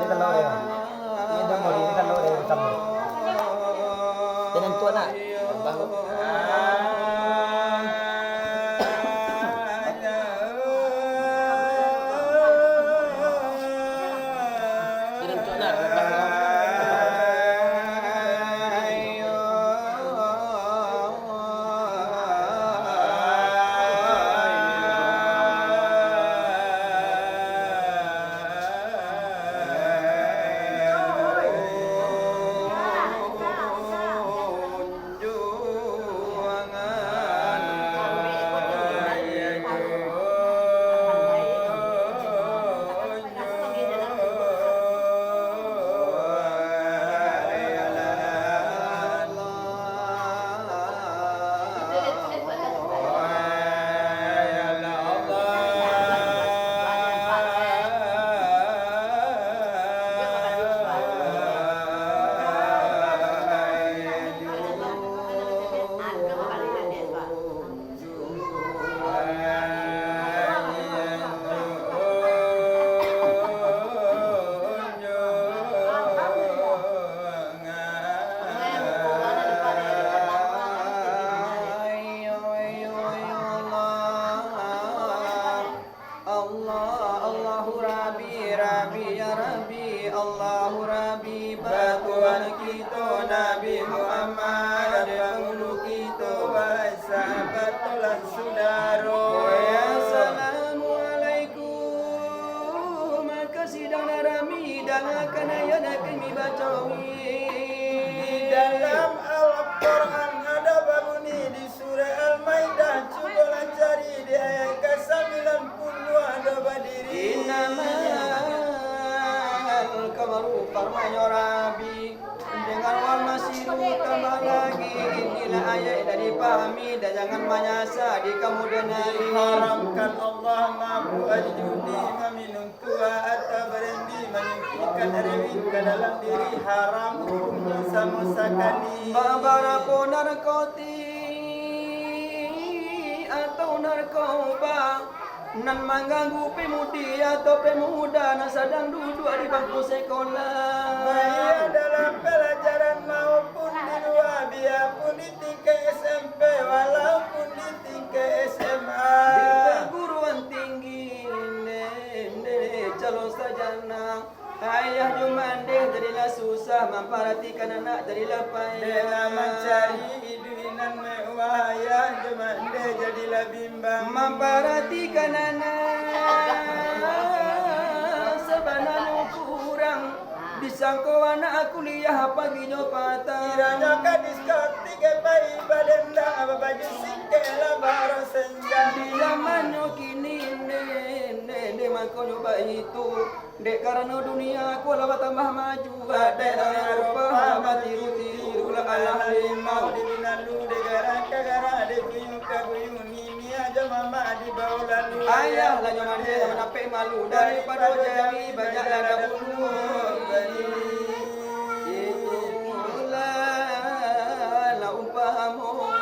ini kalau ya. Ini dah mau ini kalau ya sama. Jangan tua nak. Bahu. Dipahami dan jangan menyasar di kemudian hari. Haramkan Allah mampu ajudi meminum tua atau berendi menyucikan rewi ke dalam diri haram hukumnya sama sekali. Babarapo narkoti atau narkoba nan mengganggu pemudi atau pemuda yang sedang duduk di bangku sekolah. Baik dalam pelajaran maupun di luar biarpun di tingkat SMP walaupun di tingkat SMA. Di perguruan tinggi calon sarjana ayah jumande jadilah susah memperhatikan anak jadilah payah. Dengan mencari hidupan mewah ayah jumande jadilah bimbang. Memperhatikan anak sebenarnya kurang disangka anak kuliah paginya patah. Kiranya ke diskotik pagi balendang apa baju sikela baru senja. Di zamannya kini ne makanya baik itu dek karena dunia aku lah tambah maju ada Eropa matiru lah Allah Mau di binalu de gara de guyung ka guyung ini aja mama di bawah lalu. ayah lah nyoman dia menape malu daripada jadi banyak laga bulu. Itulah la umpamu.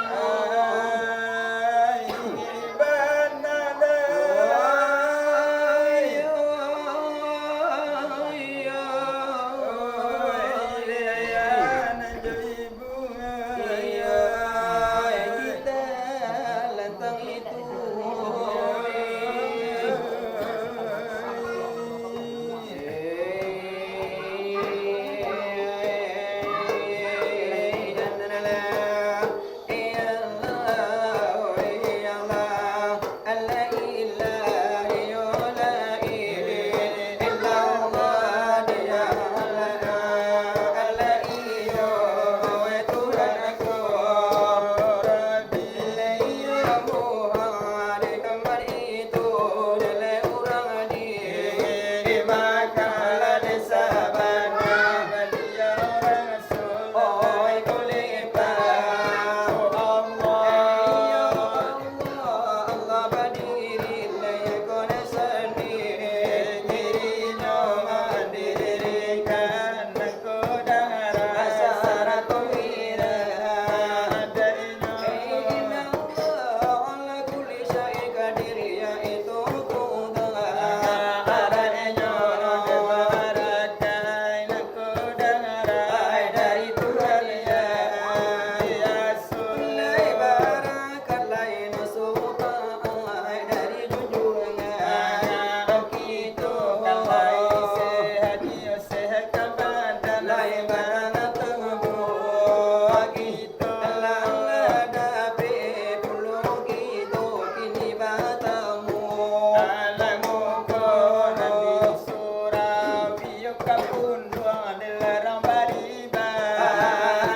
kunduang dilarang bariba.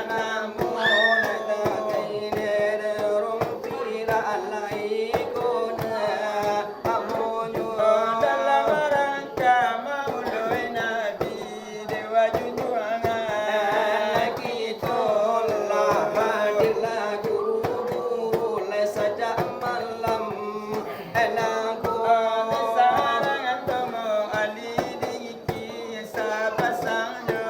namun ini rumpi alai kuna amunyu Dalam rangka maului Nabi Dewa Junjungan kitullah hadirlah guru sejak malam enaku Sarangan tomo ali diki sapasang jo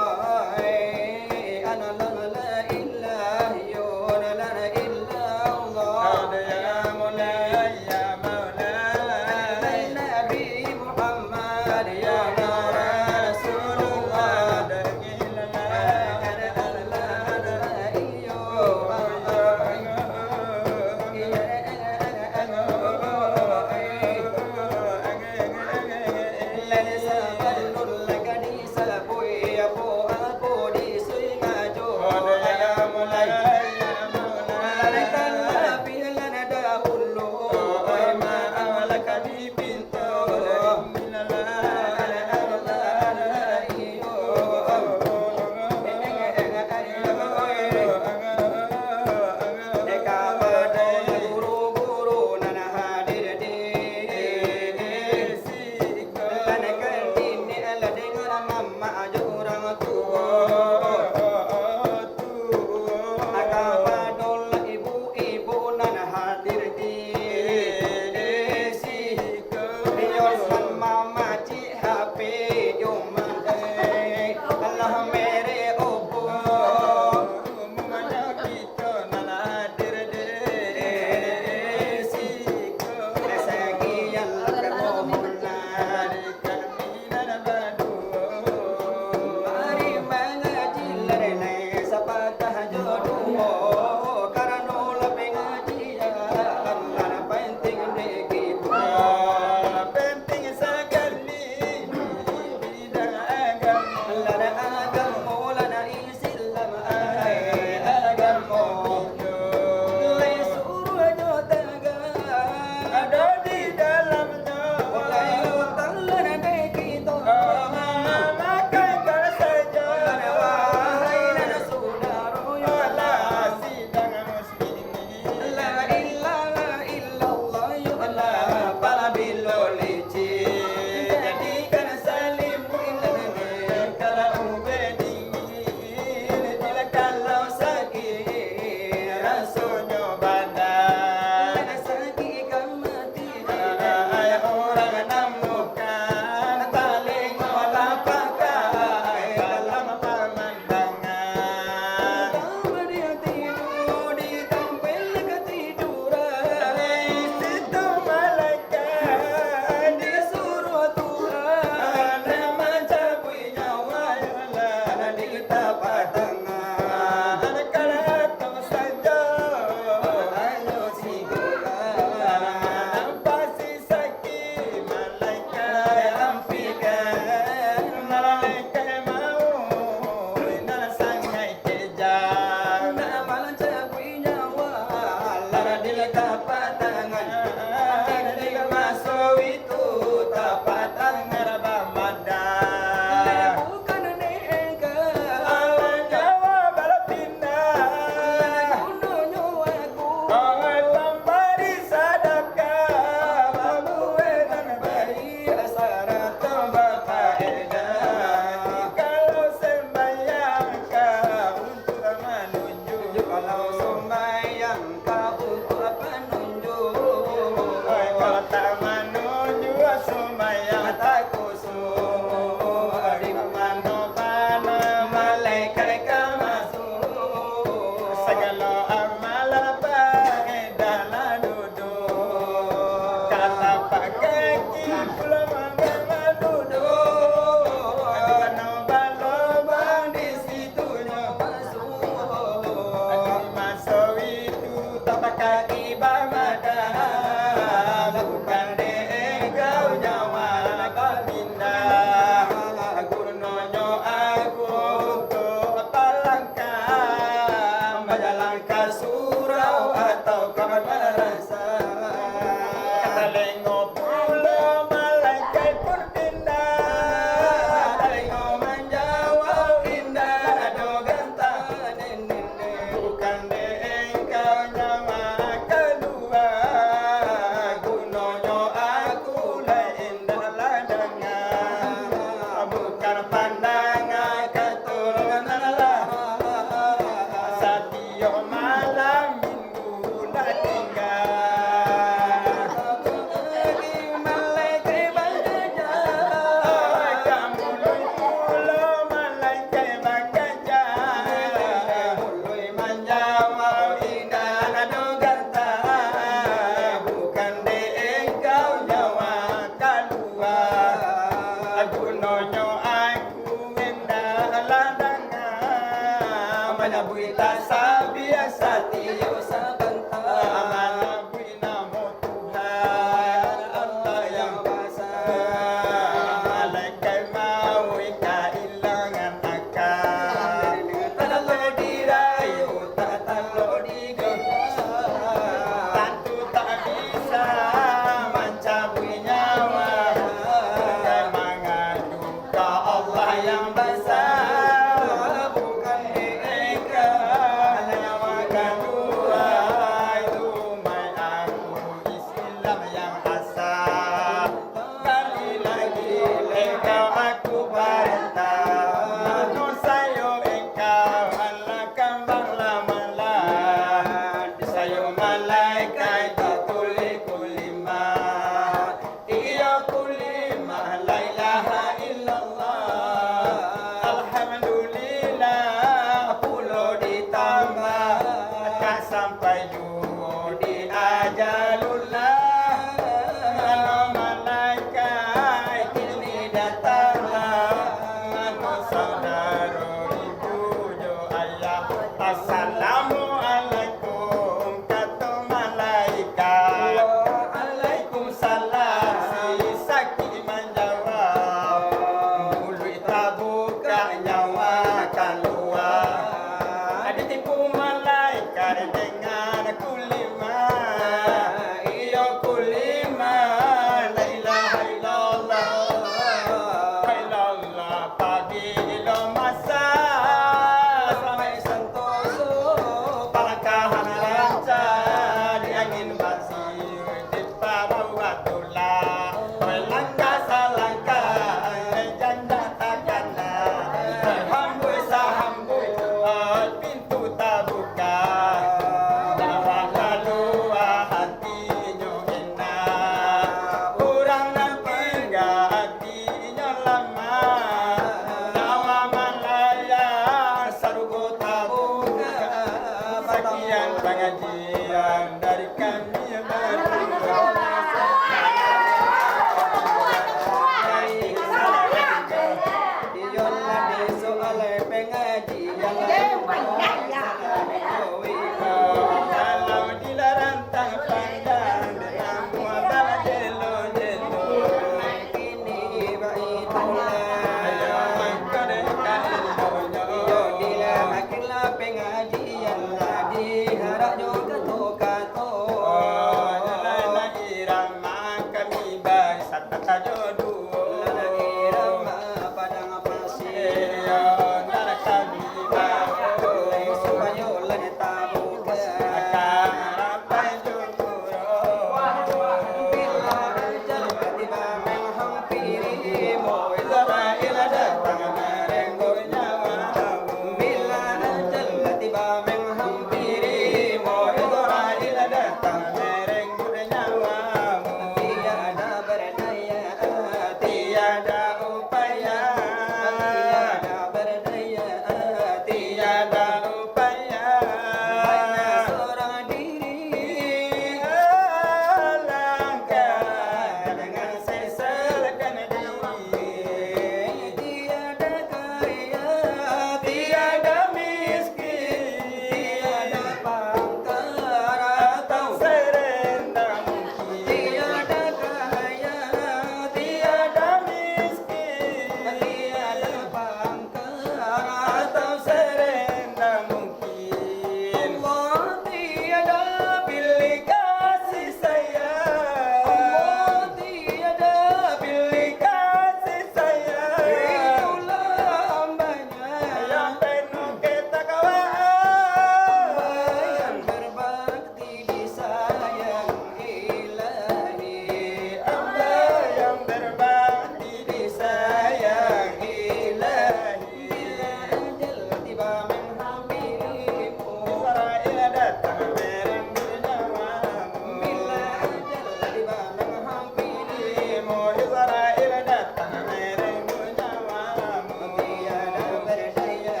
ilmu Israel datang merenggu nyawamu. Tiada berdaya,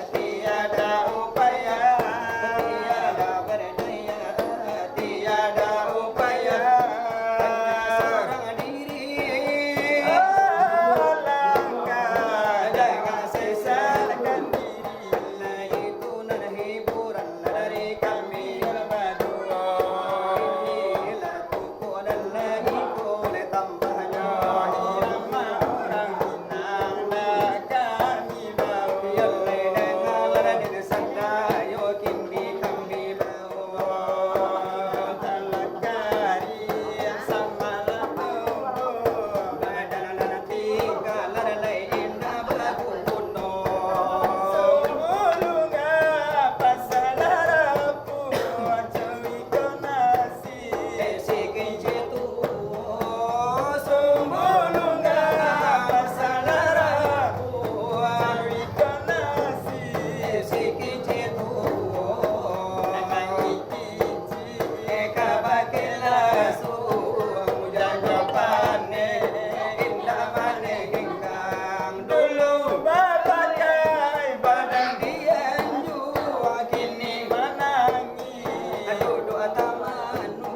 Tiada upaya, tiada berdaya, tiada upaya. seorang diri. Alangkah jangan sesalkan diri. Allah itu nan hiburan dari kami. Berdua Inilah tuku dan lagi boleh tambahnya. irama orang Minang dah kami bau. Yalle dengar di sana yo kini kami bawa. Talakari yang sama lampu. Badan tinggal lalai indah berlaku kuno. Sumulunga pasalaku cuwi konasi. Si kincetu Sumulunga pasalaraku. cuwi konasi. Si kincetu Memang iki-iki eka bakilah su jaga pane indah pane hinggang dulu. babakai badan Dian jua kini menangi. duduk tamanu.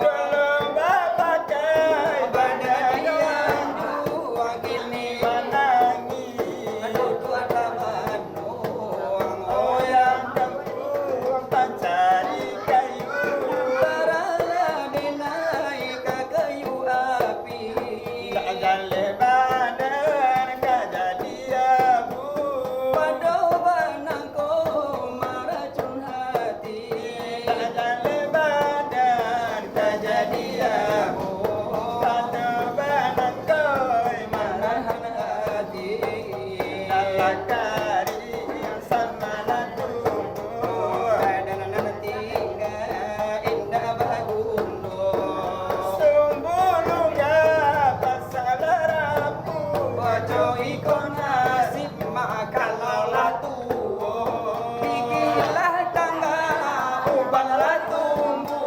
Dulu babakai Badan badan dian jua kini menangi. duduk tamanu. Oh yang kampung pancari kayu. Barala dinaik ke kayu api. Tak jale badan kajadi abu. Pada banangku meracun hati. Tak jale badan kajadi abu. Pada badan koi mana Menahan hati. nalakari sama lakumu. Badan tinggal indah bagundo. Sumbulunga pasalarapu. Ojo ikon nasib makalau latuo. Bikilah tangga ubalah tumbuh.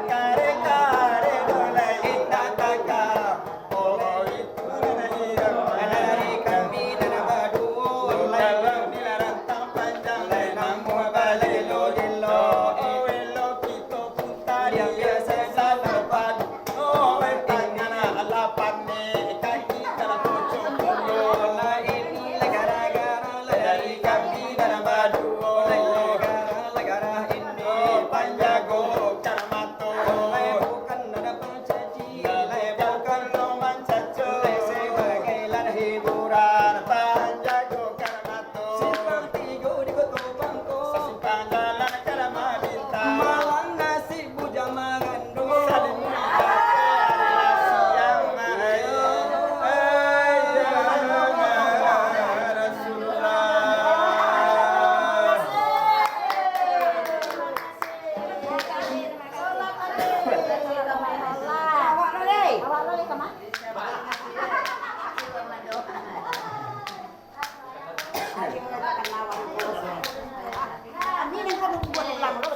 Kare-kare dolai Indah taka oh itu dari kami dan baduo. dalam dilarang tak panjang lain namu balai lo dilo oh elo kita putar Yang biasa salah padu oh tangan alapan ne kaki kana pocong polo Olah ini gara-gara dari kami dan baduo gara-gara ini. oh panjago karmato Bukan ada pencaci, bukan lo mancaco sebagai lana hiburan. panjago karmato Simpang tiga di kota Bangko, simpang jalan karama bintang malang nasi bujama gandum. saling menjaga siang ayo Rasulullah. Ini yang kamu buat ulang lo.